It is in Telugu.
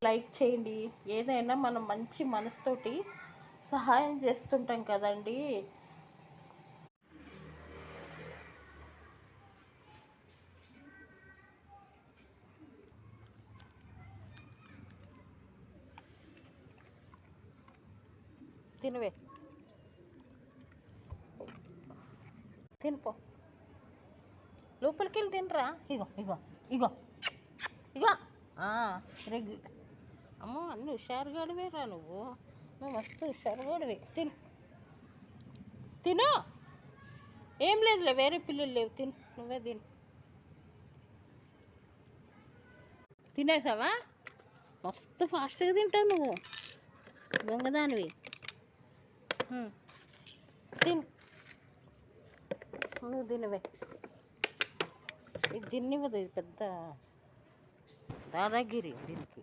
లైక్ చేయండి. ఏదైనా మనం మంచి మనసుతోటి సహాయం చేస్తుంటాం కదండి. తినవే, తినిపో, లోపలికి వెళ్ళి తినరా. ఇగో ఇగో ఇగో ఇగో రెగ్యులర్. అమ్మో, అన్నీ హుషారుగాడివేరా నువ్వు. నువ్వు మస్తు హుషారుగాడివి. తిను. ఏం లేదులే, వేరే పిల్లలు లేవు. తిను, నువ్వే తిను. తినేసావా? మస్తు ఫాస్ట్గా తింటావు నువ్వు, దొంగదానివి. తిను, నువ్వు తినవే. ఇది తిన్నివ్వదు, ఇది పెద్ద దాదాగిరి దీనికి.